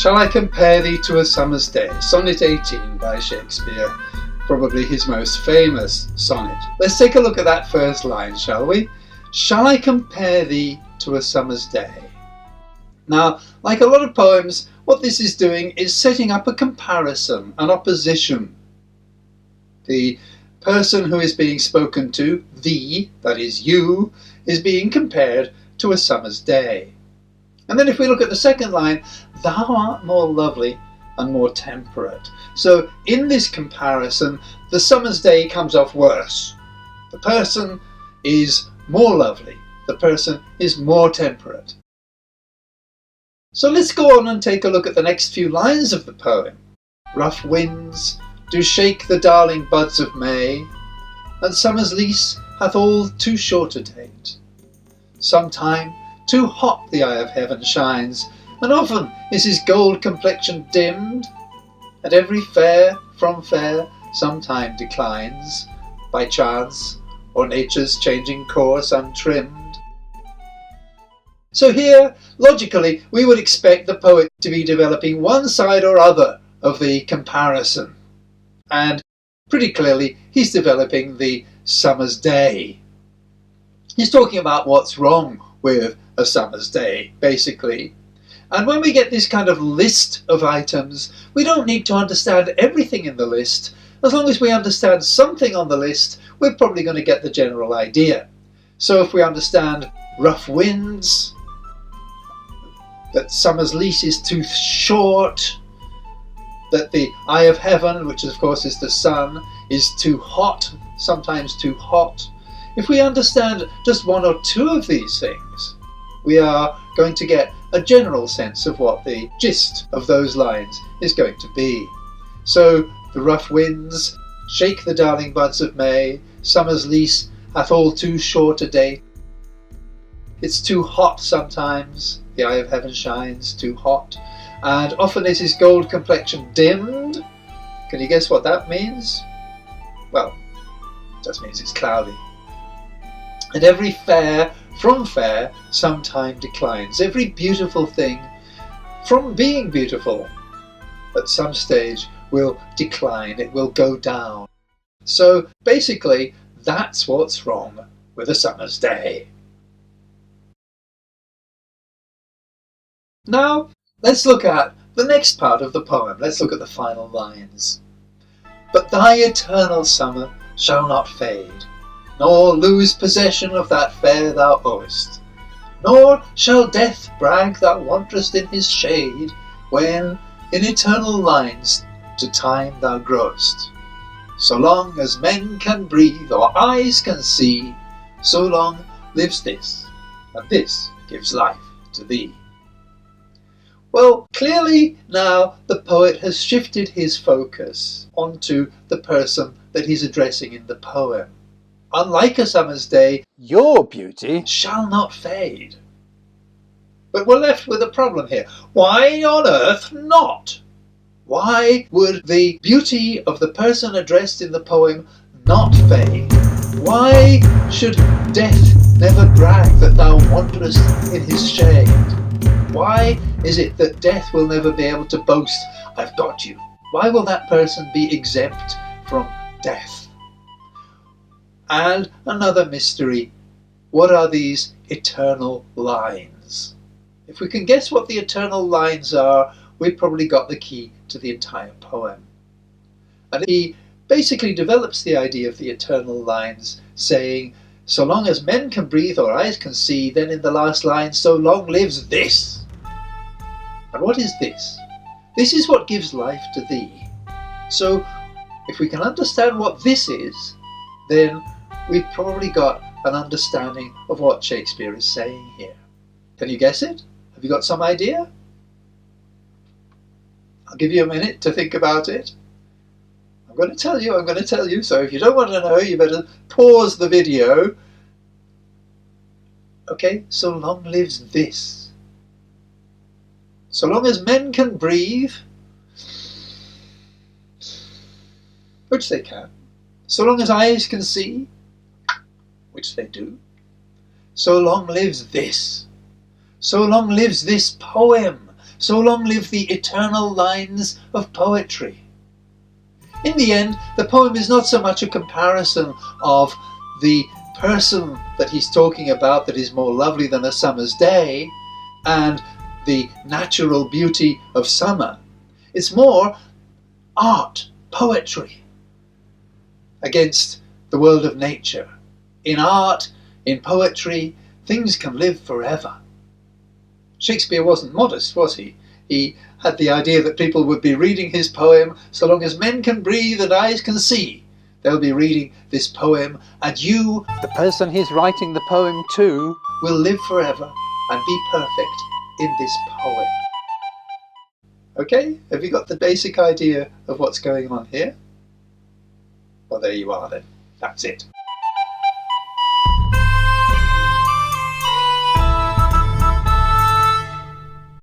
Shall I compare thee to a summer's day? Sonnet 18 by Shakespeare, probably his most famous sonnet. Let's take a look at that first line, shall we? Shall I compare thee to a summer's day? Now, like a lot of poems, what this is doing is setting up a comparison, an opposition. The person who is being spoken to, thee, that is you, is being compared to a summer's day. And then if we look at the second line, thou art more lovely and more temperate. So in this comparison, the summer's day comes off worse. The person is more lovely. The person is more temperate. So let's go on and take a look at the next few lines of the poem. Rough winds do shake the darling buds of May, and summer's lease hath all too short a date. Sometime too hot the eye of heaven shines, and often is his gold complexion dimmed, and every fair from fair sometime declines, by chance or nature's changing course untrimmed. So here, logically, we would expect the poet to be developing one side or other of the comparison. And pretty clearly, he's developing the summer's day. He's talking about what's wrong with a summer's day, basically. And when we get this kind of list of items, we don't need to understand everything in the list. As long as we understand something on the list, we're probably going to get the general idea. So if we understand rough winds, that summer's lease is too short, that the eye of heaven, which of course is the sun, is too hot, sometimes too hot. If we understand just one or two of these things, we are going to get a general sense of what the gist of those lines is going to be. So the rough winds shake the darling buds of May, summer's lease hath all too short a date. It's too hot sometimes, the eye of heaven shines, too hot, and often is his gold complexion dimmed. Can you guess what that means? Well, it just means it's cloudy. And every fair from fair sometime declines. Every beautiful thing from being beautiful at some stage will decline, it will go down. So basically, that's what's wrong with a summer's day. Now, let's look at the next part of the poem. Let's look at the final lines. But thy eternal summer shall not fade, nor lose possession of that fair thou owest, nor shall death brag thou wanderest in his shade, when in eternal lines to time thou growest. So long as men can breathe or eyes can see, so long lives this, and this gives life to thee. Well, clearly now the poet has shifted his focus onto the person that he's addressing in the poem. Unlike a summer's day, your beauty shall not fade. But we're left with a problem here. Why on earth not? Why would the beauty of the person addressed in the poem not fade? Why should death never brag that thou wanderest in his shade? Why is it that death will never be able to boast, I've got you? Why will that person be exempt from death? And another mystery, what are these eternal lines? If we can guess what the eternal lines are, we've probably got the key to the entire poem. And he basically develops the idea of the eternal lines, saying, so long as men can breathe or eyes can see, then in the last line, so long lives this. And what is this? This is what gives life to thee. So if we can understand what this is, then we've probably got an understanding of what Shakespeare is saying here. Can you guess it? Have you got some idea? I'll give you a minute to think about it. I'm going to tell you, so if you don't want to know, you better pause the video. Okay, so long lives this. So long as men can breathe, which they can, so long as eyes can see, which they do, so long lives this. So long lives this poem. so long live the eternal lines of poetry. In the end, the poem is not so much a comparison of the person that he's talking about that is more lovely than a summer's day and the natural beauty of summer. It's more art, poetry, against the world of nature. In art, in poetry, things can live forever. Shakespeare wasn't modest, was he? He had the idea that people would be reading his poem so long as men can breathe and eyes can see. They'll be reading this poem, and you, the person he's writing the poem to, will live forever and be perfect in this poem. Okay, have you got the basic idea of what's going on here? Well, there you are then. That's it.